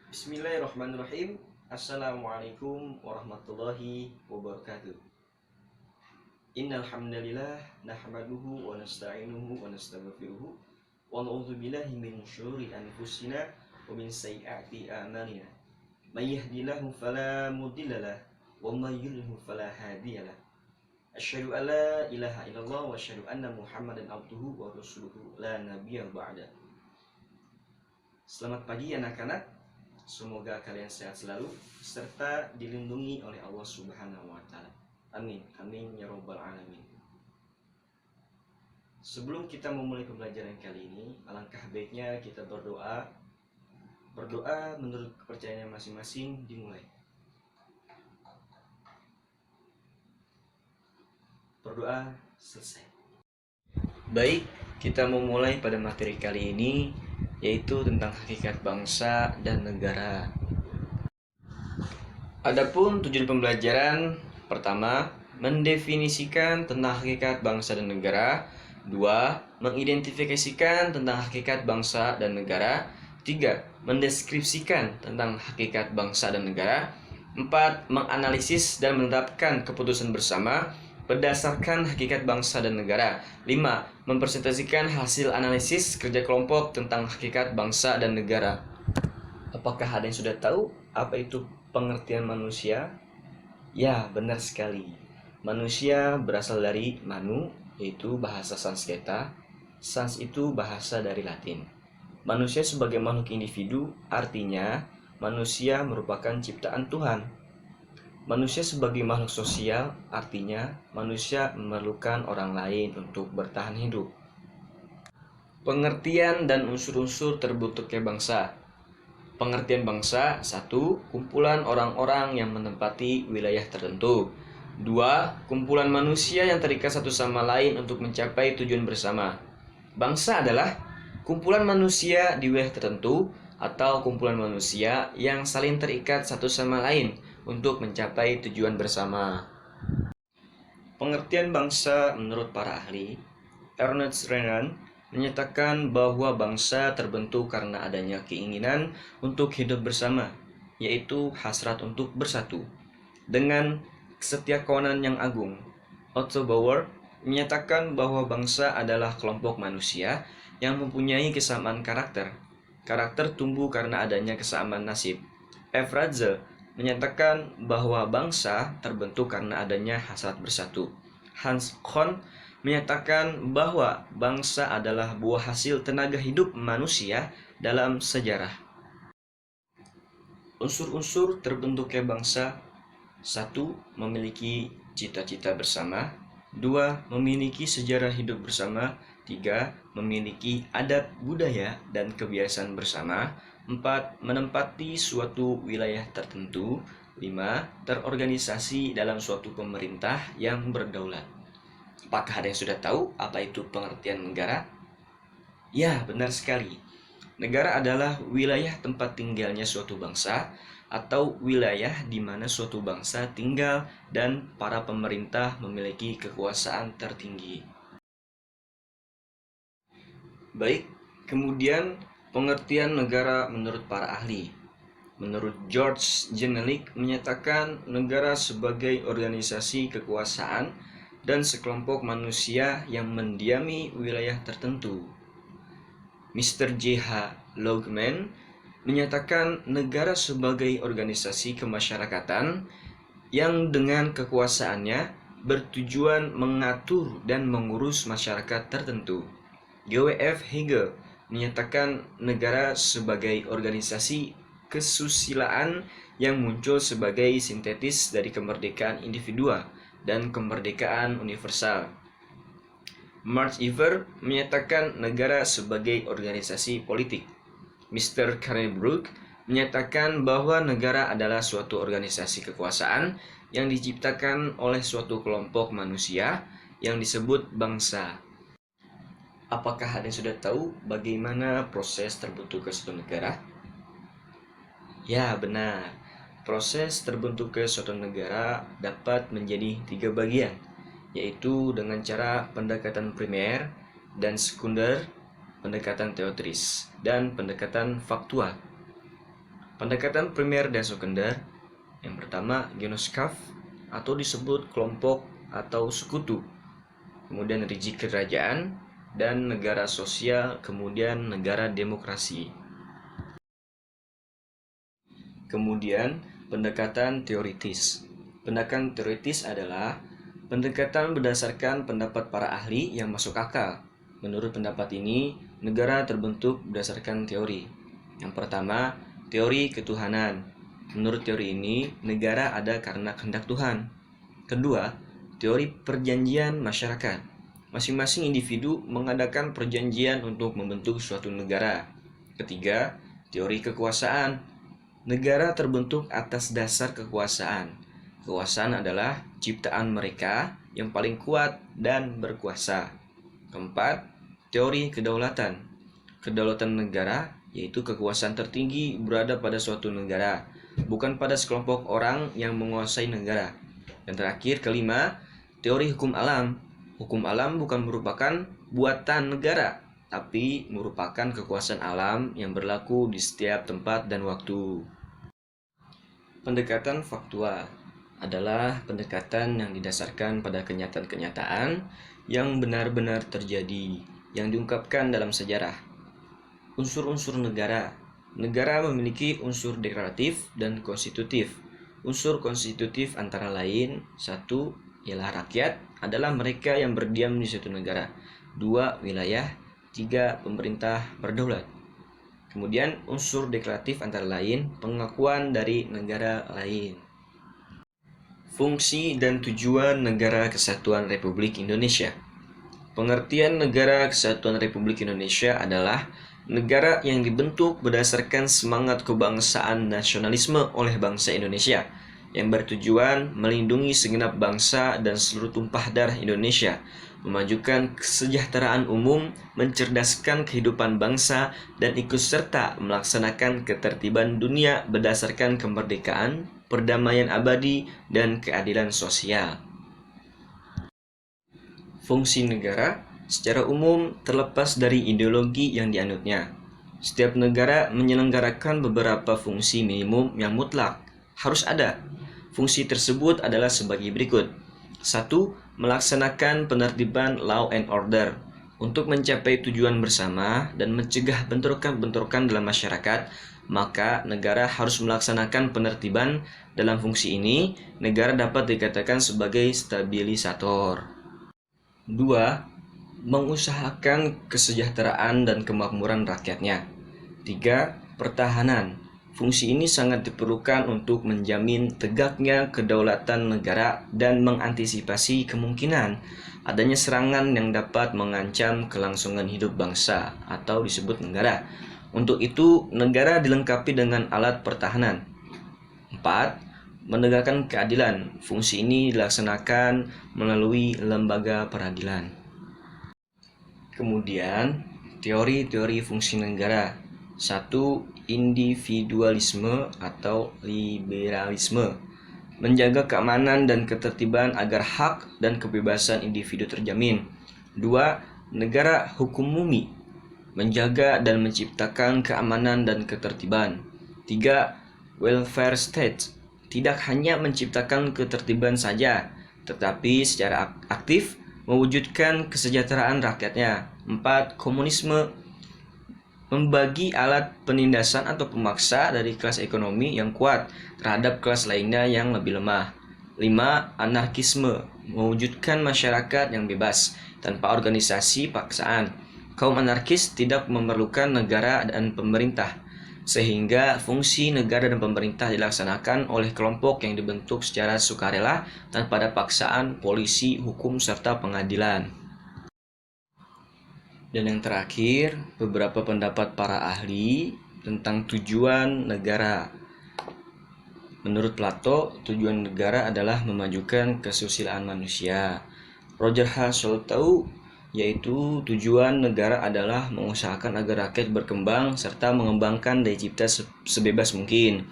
Bismillahirrahmanirrahim. Assalamualaikum warahmatullahi wabarakatuh. Innal hamdalillah nahmaduhu wa nasta'inuhu wa nastaghfiruh wa na'udzu billahi min syururi anfusina wa min sayyiati a'malina. May yahdihillahu fala mudhillalah wa may yudhlil fala hadiyalah. Asyhadu an la ilaha illallah wa asyhadu anna Muhammadan abduhu wa rasuluhu la nabiyya ba'da. Selamat pagi anak-anak. Semoga kalian sehat selalu serta dilindungi oleh Allah Subhanahu wa taala. Amin. Amin ya rabbal alamin. Sebelum kita memulai pembelajaran kali ini, alangkah baiknya kita berdoa. Berdoa menurut kepercayaan masing-masing dimulai. Berdoa selesai. Baik, kita memulai pada materi kali ini, yaitu tentang hakikat bangsa dan negara. Adapun tujuan pembelajaran pertama, mendefinisikan tentang hakikat bangsa dan negara. 2. Mengidentifikasikan tentang hakikat bangsa dan negara. 3. Mendeskripsikan tentang hakikat bangsa dan negara. 4. Menganalisis dan menetapkan keputusan bersama berdasarkan hakikat bangsa dan negara. 5. Mempresentasikan hasil analisis kerja kelompok tentang hakikat bangsa dan negara. Apakah ada yang sudah tahu apa itu pengertian manusia? Ya, benar sekali. Manusia berasal dari manu, yaitu bahasa Sanskerta. Sans itu bahasa dari Latin. Manusia sebagai makhluk individu, artinya manusia merupakan ciptaan Tuhan. Manusia sebagai makhluk sosial, artinya manusia memerlukan orang lain untuk bertahan hidup. Pengertian dan unsur-unsur terbentuknya bangsa. Pengertian bangsa: 1. Kumpulan orang-orang yang menempati wilayah tertentu. 2. Kumpulan manusia yang terikat satu sama lain untuk mencapai tujuan bersama. Bangsa adalah kumpulan manusia di wilayah tertentu atau kumpulan manusia yang saling terikat satu sama lain untuk mencapai tujuan bersama. Pengertian bangsa menurut para ahli, Ernest Renan menyatakan bahwa bangsa terbentuk karena adanya keinginan untuk hidup bersama, yaitu hasrat untuk bersatu, dengan kesetiakawanan yang agung. Otto Bauer menyatakan bahwa bangsa adalah kelompok manusia yang mempunyai kesamaan karakter. Karakter tumbuh karena adanya kesamaan nasib. F. Ratzel menyatakan bahwa bangsa terbentuk karena adanya hasrat bersatu. Hans Kohn menyatakan bahwa bangsa adalah buah hasil tenaga hidup manusia dalam sejarah. Unsur-unsur terbentuknya bangsa: 1. Memiliki cita-cita bersama. 2. Memiliki sejarah hidup bersama. 3. Memiliki adat, budaya, dan kebiasaan bersama. 4. Menempati suatu wilayah tertentu. 5. Terorganisasi dalam suatu pemerintah yang berdaulat. Apakah ada yang sudah tahu apa itu pengertian negara? Ya, benar sekali. Negara adalah wilayah tempat tinggalnya suatu bangsa atau wilayah di mana suatu bangsa tinggal dan para pemerintah memiliki kekuasaan tertinggi. Baik, kemudian pengertian negara menurut para ahli. Menurut George Jenelic menyatakan negara sebagai organisasi kekuasaan dan sekelompok manusia yang mendiami wilayah tertentu. Mr. J.H. Logman menyatakan negara sebagai organisasi kemasyarakatan yang dengan kekuasaannya bertujuan mengatur dan mengurus masyarakat tertentu. W.F. Hegel menyatakan negara sebagai organisasi kesusilaan yang muncul sebagai sintetis dari kemerdekaan individual dan kemerdekaan universal. Max Weber menyatakan negara sebagai organisasi politik. Mr. Karlbrook menyatakan bahwa negara adalah suatu organisasi kekuasaan yang diciptakan oleh suatu kelompok manusia yang disebut bangsa. Apakah ada yang sudah tahu bagaimana proses terbentuknya suatu negara? Ya, benar. Proses terbentuknya suatu negara dapat menjadi 3 bagian, yaitu dengan cara pendekatan primer dan sekunder, pendekatan teoris, dan pendekatan faktual. Pendekatan primer dan sekunder. Yang pertama, genoskaf atau disebut kelompok atau sekutu. Kemudian rigi kerajaan dan negara sosial, kemudian negara demokrasi. Kemudian, pendekatan teoritis. Pendekatan teoritis adalah pendekatan berdasarkan pendapat para ahli yang masuk akal. Menurut pendapat ini, negara terbentuk berdasarkan teori. Yang pertama, teori ketuhanan. Menurut teori ini, negara ada karena kehendak Tuhan. Kedua, teori perjanjian masyarakat. Masing-masing individu mengadakan perjanjian untuk membentuk suatu negara. Ketiga, teori kekuasaan. Negara terbentuk atas dasar kekuasaan. Kekuasaan adalah ciptaan mereka yang paling kuat dan berkuasa. Keempat, teori kedaulatan. Kedaulatan negara yaitu kekuasaan tertinggi berada pada suatu negara, bukan pada sekelompok orang yang menguasai negara. Dan terakhir, kelima, teori hukum alam. Hukum alam bukan merupakan buatan negara, tapi merupakan kekuasaan alam yang berlaku di setiap tempat dan waktu. Pendekatan faktual adalah pendekatan yang didasarkan pada kenyataan-kenyataan yang benar-benar terjadi, yang diungkapkan dalam sejarah. Unsur-unsur negara. Negara memiliki unsur deklaratif dan konstitutif. Unsur konstitutif antara lain, 1. Ialah rakyat adalah mereka yang berdiam di suatu negara. 2. Wilayah. 3. Pemerintah berdaulat. Kemudian unsur deklaratif antara lain pengakuan dari negara lain. Fungsi dan tujuan Negara Kesatuan Republik Indonesia. Pengertian Negara Kesatuan Republik Indonesia adalah negara yang dibentuk berdasarkan semangat kebangsaan nasionalisme oleh bangsa Indonesia, yang bertujuan melindungi segenap bangsa dan seluruh tumpah darah Indonesia, memajukan kesejahteraan umum, mencerdaskan kehidupan bangsa, dan ikut serta melaksanakan ketertiban dunia berdasarkan kemerdekaan, perdamaian abadi, dan keadilan sosial. Fungsi negara secara umum terlepas dari ideologi yang dianutnya. Setiap negara menyelenggarakan beberapa fungsi minimum yang mutlak harus ada. Fungsi tersebut adalah sebagai berikut. 1. Melaksanakan penertiban law and order. Untuk mencapai tujuan bersama dan mencegah bentrokan-bentrokan dalam masyarakat, maka negara harus melaksanakan penertiban. Dalam fungsi ini, negara dapat dikatakan sebagai stabilisator. 2. Mengusahakan kesejahteraan dan kemakmuran rakyatnya. 3. Pertahanan. Fungsi ini sangat diperlukan untuk menjamin tegaknya kedaulatan negara dan mengantisipasi kemungkinan adanya serangan yang dapat mengancam kelangsungan hidup bangsa atau disebut negara. Untuk itu, negara dilengkapi dengan alat pertahanan. 4. Menegakkan keadilan. Fungsi ini dilaksanakan melalui lembaga peradilan. Kemudian, teori-teori fungsi negara. 1. Individualisme atau liberalisme. Menjaga keamanan dan ketertiban agar hak dan kebebasan individu terjamin. 2. Negara hukum mumi. Menjaga dan menciptakan keamanan dan ketertiban. 3. Welfare state. Tidak hanya menciptakan ketertiban saja, tetapi secara aktif mewujudkan kesejahteraan rakyatnya. 4. Komunisme. Membagi alat penindasan atau pemaksa dari kelas ekonomi yang kuat terhadap kelas lainnya yang lebih lemah. 5. Anarkisme. Mewujudkan masyarakat yang bebas tanpa organisasi paksaan. Kaum anarkis tidak memerlukan negara dan pemerintah, sehingga fungsi negara dan pemerintah dilaksanakan oleh kelompok yang dibentuk secara sukarela tanpa ada paksaan, polisi, hukum, serta pengadilan. Dan yang terakhir, beberapa pendapat para ahli tentang tujuan negara. Menurut Plato, tujuan negara adalah memajukan kesusilaan manusia. Roger H. Sholto, yaitu tujuan negara adalah mengusahakan agar rakyat berkembang serta mengembangkan daya cipta sebebas mungkin.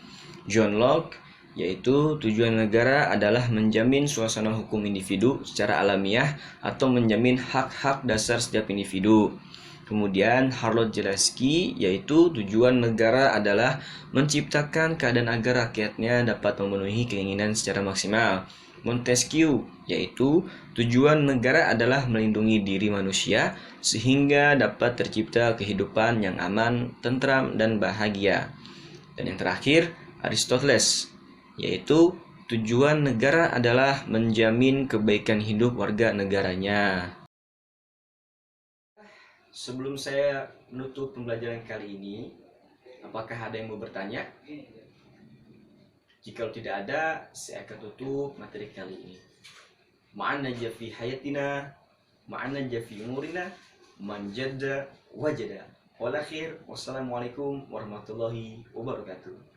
John Locke, yaitu tujuan negara adalah menjamin suasana hukum individu secara alamiah atau menjamin hak-hak dasar setiap individu. Kemudian Harlot Jelaski, yaitu tujuan negara adalah menciptakan keadaan agar rakyatnya dapat memenuhi keinginan secara maksimal. Montesquieu, yaitu tujuan negara adalah melindungi diri manusia sehingga dapat tercipta kehidupan yang aman, tentram, dan bahagia. Dan yang terakhir, Aristoteles, yaitu tujuan negara adalah menjamin kebaikan hidup warga negaranya. Sebelum saya menutup pembelajaran kali ini, apakah ada yang mau bertanya? Jika tidak ada, saya akan tutup materi kali ini. Ma'ana jafi hayatina, ma'ana jafi umurina, man jadda wajada. Wal akhir, wassalamualaikum warahmatullahi wabarakatuh.